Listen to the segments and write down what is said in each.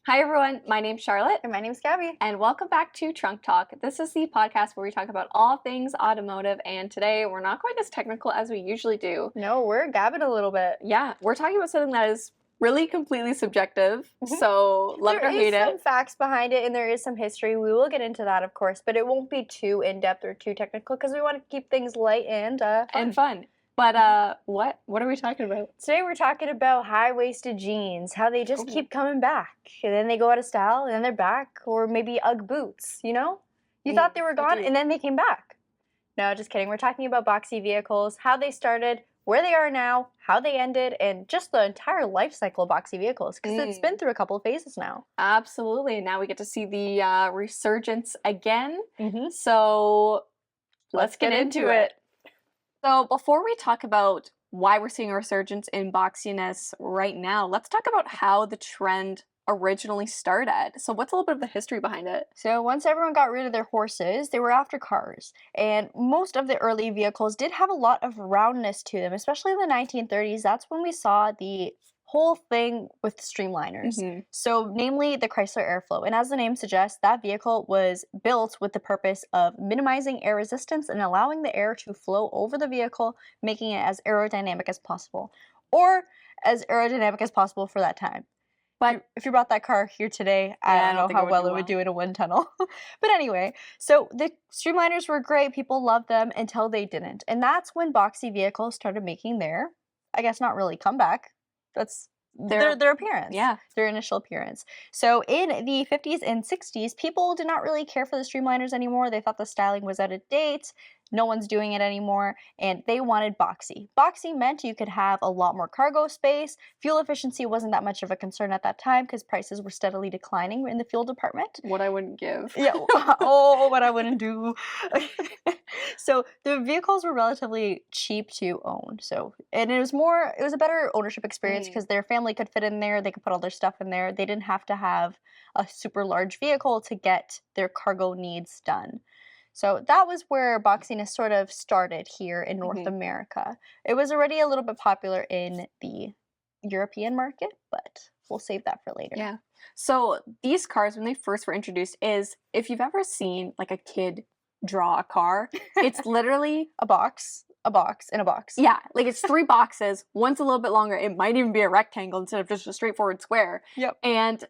Hi everyone, my name's Charlotte. And my name's Gabby. And welcome back to Trunk Talk. This is the podcast where we talk about all things automotive, and today we're not going as technical as we usually do. No, we're gabbing a little bit. Yeah, we're talking about something that is really completely subjective, so love it or hate it. There is some facts behind it and there is some history. We will get into that, of course, but it won't be too in-depth or too technical because we want to keep things light and fun. But what are we talking about? Today we're talking about high-waisted jeans, how they just keep coming back. And then they go out of style and then they're back. Or maybe Ugg boots, you know? You thought they were gone and then they came back. No, just kidding. We're talking about Boxy vehicles, how they started, where they are now, how they ended, and just the entire life cycle of Boxy vehicles because it's been through a couple of phases now. Absolutely. And now we get to see the resurgence again. So let's get into it. So before we talk about why we're seeing a resurgence in boxiness right now, let's talk about how the trend originally started. So what's a little bit of the history behind it? So once everyone got rid of their horses, they were after cars. And most of the early vehicles did have a lot of roundness to them, especially in the 1930s. That's when we saw the whole thing with streamliners. So namely the Chrysler Airflow. And as the name suggests, that vehicle was built with the purpose of minimizing air resistance and allowing the air to flow over the vehicle, making it as aerodynamic as possible. Or as aerodynamic as possible for that time. But if you brought that car here today, I don't know how well it would do in a wind tunnel. But anyway, so the streamliners were great. People loved them until they didn't. And that's when Boxy vehicles started making their, I guess not really comeback. That's their appearance. Yeah. Their initial appearance. So in the 50s and 60s, people did not really care for the streamliners anymore. They thought the styling was out of date. No one's doing it anymore, and they wanted Boxy. Boxy meant you could have a lot more cargo space. Fuel efficiency wasn't that much of a concern at that time because prices were steadily declining in the fuel department. What I wouldn't give. Yeah. Oh, what I wouldn't do. So the vehicles were relatively cheap to own. And it was a better ownership experience because their family could fit in there. They could put all their stuff in there. They didn't have to have a super large vehicle to get their cargo needs done. So that was where boxiness sort of started here in North America. It was already a little bit popular in the European market, but we'll save that for later. Yeah. So these cars, when they first were introduced, is if you've ever seen like a kid draw a car, it's literally a box in a box. Yeah, like it's 3 boxes. One's a little bit longer. It might even be a rectangle instead of just a straightforward square. Yep. And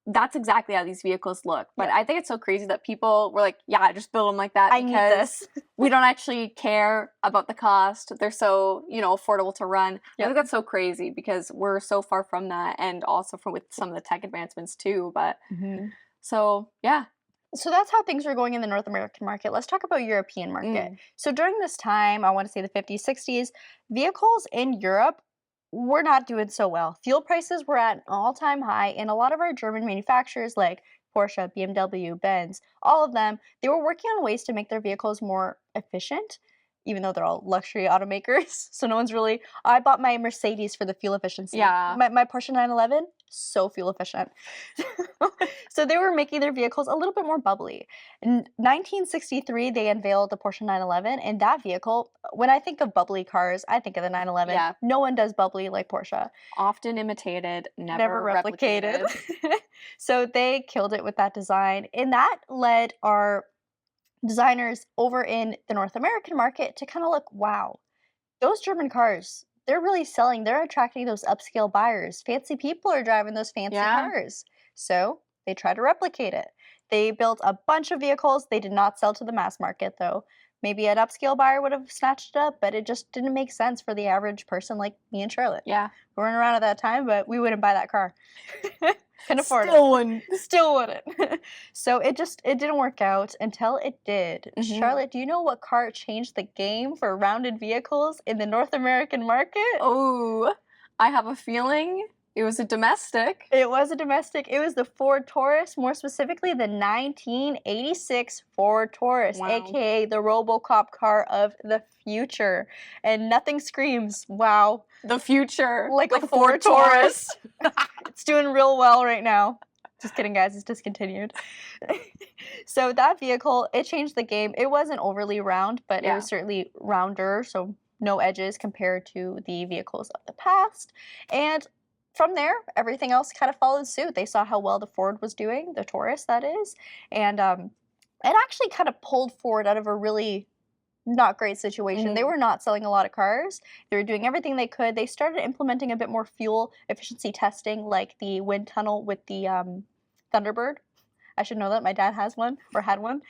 that's exactly how these vehicles look. But I think it's so crazy that people were like, yeah, just build them like that because we don't actually care about the cost. They're so, affordable to run. I think that's so crazy because we're so far from that, and also from with some of the tech advancements too. But so, yeah. So that's how things were going in the North American market. Let's talk about European market. So during this time, I want to say the 50s, 60s, vehicles in Europe were not doing so well. Fuel prices were at an all-time high, and a lot of our German manufacturers like Porsche, BMW, Benz, all of them, they were working on ways to make their vehicles more efficient, even though they're all luxury automakers. So no one's really... I bought my Mercedes for the fuel efficiency. Yeah. My Porsche 911, so fuel efficient. So they were making their vehicles a little bit more bubbly. In 1963, they unveiled the Porsche 911, and that vehicle, when I think of bubbly cars, I think of the 911. Yeah. No one does bubbly like Porsche. Often imitated, never replicated. So they killed it with that design, and that led our designers over in the North American market to kind of look, wow, those German cars, they're really selling. They're attracting those upscale buyers. Fancy people are driving those fancy cars. So they tried to replicate it. They built a bunch of vehicles. They did not sell to the mass market, though. Maybe an upscale buyer would have snatched it up, but it just didn't make sense for the average person like me and Charlotte. Yeah. We weren't around at that time, but we wouldn't buy that car. Couldn't afford it. Still wouldn't. So it didn't work out until it did. Charlotte, do you know what car changed the game for rounded vehicles in the North American market? Oh, I have a feeling it was a domestic. It was a domestic. It was the Ford Taurus, more specifically the 1986 Ford Taurus, aka the RoboCop car of the future. And nothing screams, wow, the future, like a Ford Taurus. It's doing real well right now. Just kidding, guys. It's discontinued. So that vehicle, it changed the game. It wasn't overly round, but it was certainly rounder, so no edges compared to the vehicles of the past. And from there, everything else kind of followed suit. They saw how well the Ford was doing, the Taurus, that is, and it actually kind of pulled Ford out of a really not great situation. They were not selling a lot of cars. They were doing everything they could. They started implementing a bit more fuel efficiency testing, like the wind tunnel with the Thunderbird. I should know that my dad has one or had one.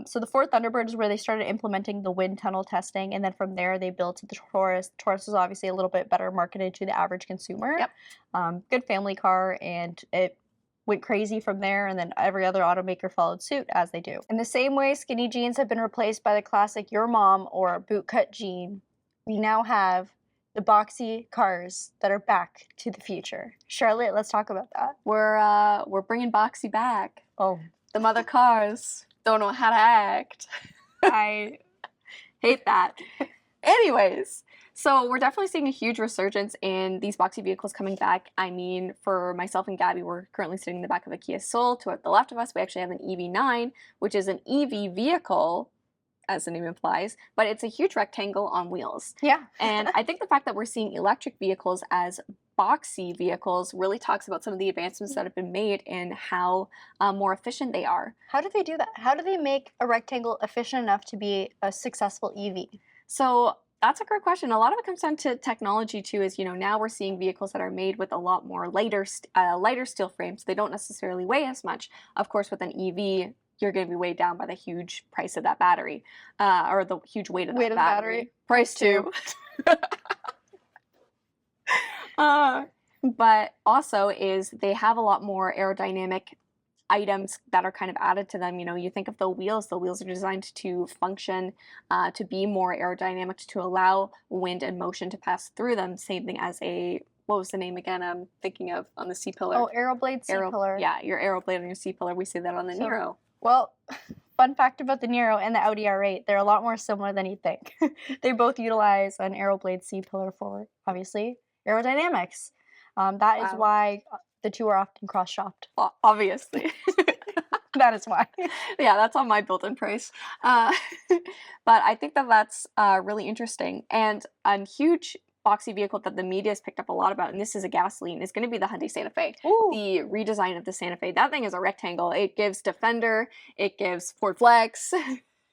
So the Ford Thunderbird is where they started implementing the wind tunnel testing, and then from there they built the Taurus. The Taurus is obviously a little bit better marketed to the average consumer. Yep. Good family car, and it went crazy from there, and then every other automaker followed suit as they do. In the same way skinny jeans have been replaced by the classic Your Mom or bootcut jean, we now have the boxy cars that are back to the future. Charlotte, let's talk about that. We're bringing Boxy back. Oh. The mother cars don't know how to act. I hate that. Anyways, so we're definitely seeing a huge resurgence in these boxy vehicles coming back. I mean, for myself and Gabby, we're currently sitting in the back of a Kia Soul. To the left of us, we actually have an EV9, which is an EV vehicle, as the name implies, but it's a huge rectangle on wheels. Yeah. And I think the fact that we're seeing electric vehicles as boxy vehicles really talks about some of the advancements that have been made in how more efficient they are. How do they do that? How do they make a rectangle efficient enough to be a successful EV? So that's a great question. A lot of it comes down to technology too, is, you know, now we're seeing vehicles that are made with a lot more lighter steel frames. They don't necessarily weigh as much. Of course, with an EV, you're going to be weighed down by the huge price of that battery, or the huge weight of that battery. Price too. But also is they have a lot more aerodynamic items that are kind of added to them. You know, you think of the wheels are designed to function, to be more aerodynamic, to allow wind and motion to pass through them. Same thing as what was the name again I'm thinking of on the C-pillar? Oh, Aeroblade C-pillar. Yeah, your Aeroblade on your C-pillar. We say that on the Nero. Well, fun fact about the Nero and the Audi R8, they're a lot more similar than you think. They both utilize an Aeroblade C-pillar for, obviously, aerodynamics. That is why the two are often cross-shopped. Well, obviously. That is why. Yeah, that's on my built-in price. But I think that that's really interesting. And a huge boxy vehicle that the media has picked up a lot about, and this is a gasoline, is going to be the Hyundai Santa Fe. Ooh. The redesign of the Santa Fe. That thing is a rectangle. It gives Defender. It gives Ford Flex.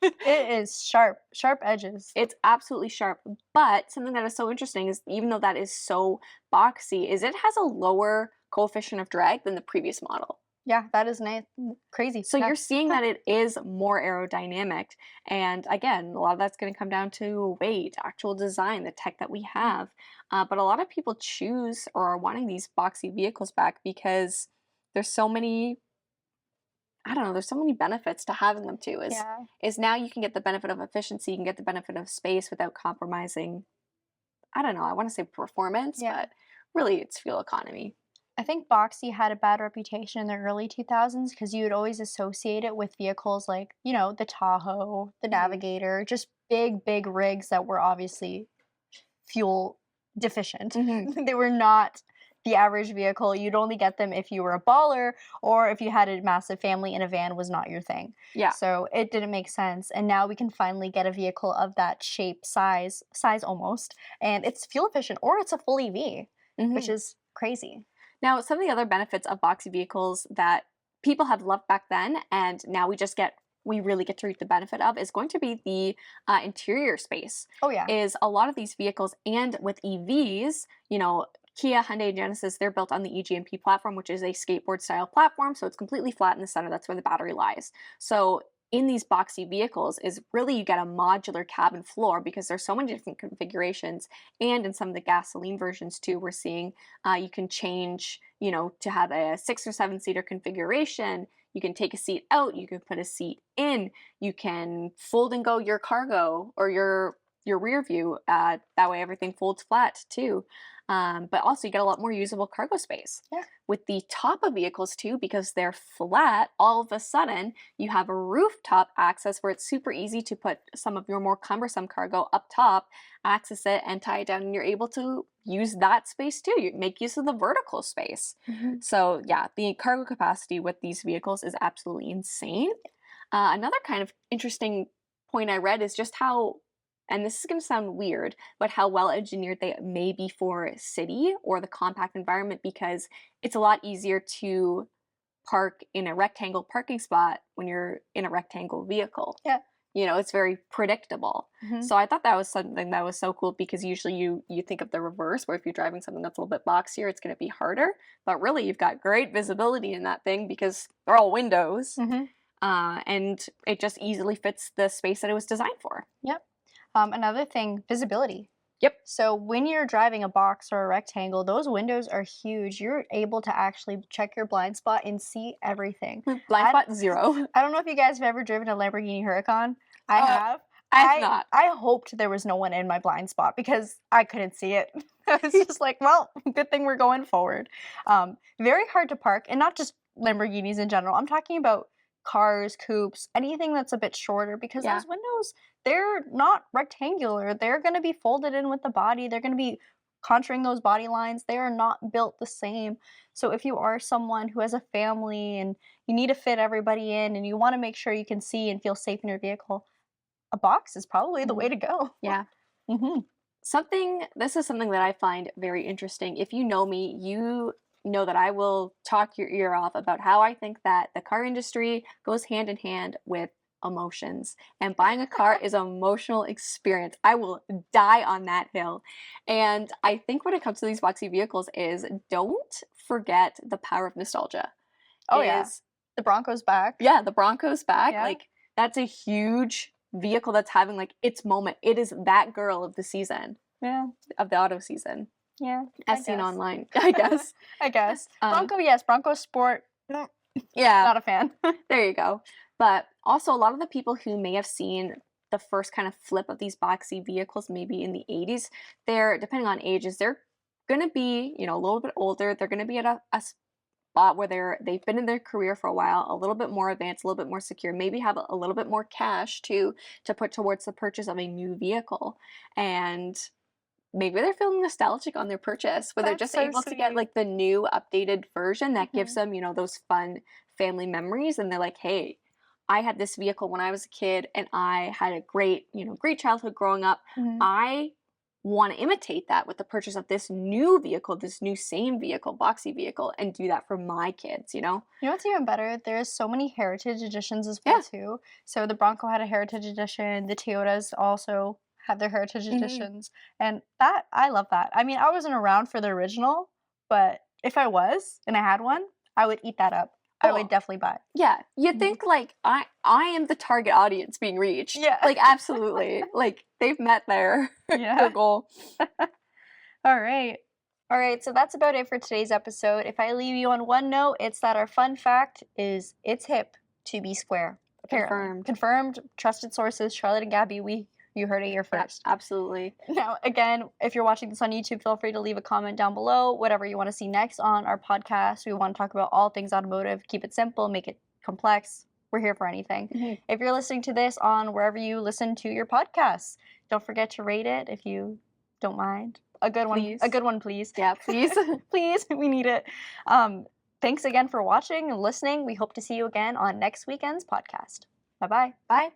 It is sharp edges. It's absolutely sharp. But something that is so interesting is, even though that is so boxy, is it has a lower coefficient of drag than the previous model. Yeah, that is nice. Crazy. So you're seeing that it is more aerodynamic. And again, a lot of that's going to come down to weight, actual design, the tech that we have. But a lot of people choose or are wanting these boxy vehicles back because there's so many, I don't know, there's so many benefits to having them too. Is now you can get the benefit of efficiency, you can get the benefit of space without compromising, I don't know, I want to say performance, but really it's fuel economy. I think boxy had a bad reputation in the early 2000s because you would always associate it with vehicles like, you know, the Tahoe, the Navigator, just big rigs that were obviously fuel deficient. They were not the average vehicle. You'd only get them if you were a baller or if you had a massive family and a van was not your thing. Yeah. So it didn't make sense. And now we can finally get a vehicle of that shape, size almost, and it's fuel efficient or it's a full EV, which is crazy. Now, some of the other benefits of boxy vehicles that people have loved back then, and now we really get to reap the benefit of, is going to be the interior space. Oh yeah. Is a lot of these vehicles, and with EVs, you know, Kia, Hyundai, and Genesis, they're built on the EGMP platform, which is a skateboard style platform. So it's completely flat in the center. That's where the battery lies. So in these boxy vehicles is really you get a modular cabin floor because there's so many different configurations. And in some of the gasoline versions too, we're seeing you can change, you know, to have a 6 or 7 seater configuration. You can take a seat out, you can put a seat in, you can fold and go your cargo or your rear view. That way everything folds flat too. But also you get a lot more usable cargo space. Yeah. With the top of vehicles too, because they're flat, all of a sudden you have a rooftop access where it's super easy to put some of your more cumbersome cargo up top, access it and tie it down, and you're able to use that space too. You make use of the vertical space. So yeah, the cargo capacity with these vehicles is absolutely insane. Another kind of interesting point I read is just how and this is going to sound weird, but how well engineered they may be for city or the compact environment, because it's a lot easier to park in a rectangle parking spot when you're in a rectangle vehicle. Yeah. You know, it's very predictable. So I thought that was something that was so cool, because usually you think of the reverse, where if you're driving something that's a little bit boxier, it's going to be harder. But really, you've got great visibility in that thing because they're all windows. And it just easily fits the space that it was designed for. Yep. Another thing, visibility. Yep. So when you're driving a box or a rectangle, those windows are huge. You're able to actually check your blind spot and see everything. Blind spot 0. I don't know if you guys have ever driven a Lamborghini Huracan. I have. I have not. I hoped there was no one in my blind spot because I couldn't see it. It's just like, well, good thing we're going forward. Very hard to park, and not just Lamborghinis in general. I'm talking about cars, coupes, anything that's a bit shorter, because those windows, they're not rectangular. They're going to be folded in with the body. They're going to be contouring those body lines. They are not built the same. So if you are someone who has a family and you need to fit everybody in and you want to make sure you can see and feel safe in your vehicle, a box is probably the way to go. Yeah. This is something that I find very interesting. If you know me, you know that I will talk your ear off about how I think that the car industry goes hand in hand with emotions, and buying a car is an emotional experience. I will die on that hill. And I think when it comes to these boxy vehicles is, don't forget the power of nostalgia. The Bronco's back. Yeah, the Bronco's back. Like, that's a huge vehicle that's having like its moment. It is that girl of the season. Yeah. Of the auto season. Yeah. As seen online, I guess. I guess. Bronco, yes. Bronco Sport. Yeah. Not a fan. There you go. But also, a lot of the people who may have seen the first kind of flip of these boxy vehicles, maybe in the 80s, they're, depending on ages, they're going to be, you know, a little bit older. They're going to be at a spot where they've been in their career for a while, a little bit more advanced, a little bit more secure, maybe have a little bit more cash to put towards the purchase of a new vehicle. And maybe they're feeling nostalgic on their purchase, where they're just able to get like the new updated version that gives them, you know, those fun family memories. And they're like, hey, I had this vehicle when I was a kid and I had a great childhood growing up. I want to imitate that with the purchase of this new vehicle, this new same vehicle, boxy vehicle, and do that for my kids, you know? You know what's even better? There's so many heritage editions as well, too. So the Bronco had a heritage edition. The Toyotas also have their heritage editions. And that, I love that. I mean, I wasn't around for the original, but if I was and I had one, I would eat that up. I would definitely buy it. Yeah. You think like I am the target audience being reached. Yeah. Like, absolutely. Like, they've met their goal. All right. So that's about it for today's episode. If I leave you on one note, it's that our fun fact is it's hip to be square. Apparently. Confirmed. Trusted sources, Charlotte and Gabby, you heard it here first. Yeah, absolutely. Now, again, if you're watching this on YouTube, feel free to leave a comment down below, whatever you want to see next on our podcast. We want to talk about all things automotive. Keep it simple, make it complex. We're here for anything. If you're listening to this on wherever you listen to your podcasts, don't forget to rate it if you don't mind. A good one. A good one, please. Yeah, please. Please, we need it. Thanks again for watching and listening. We hope to see you again on next weekend's podcast. Bye-bye. Bye.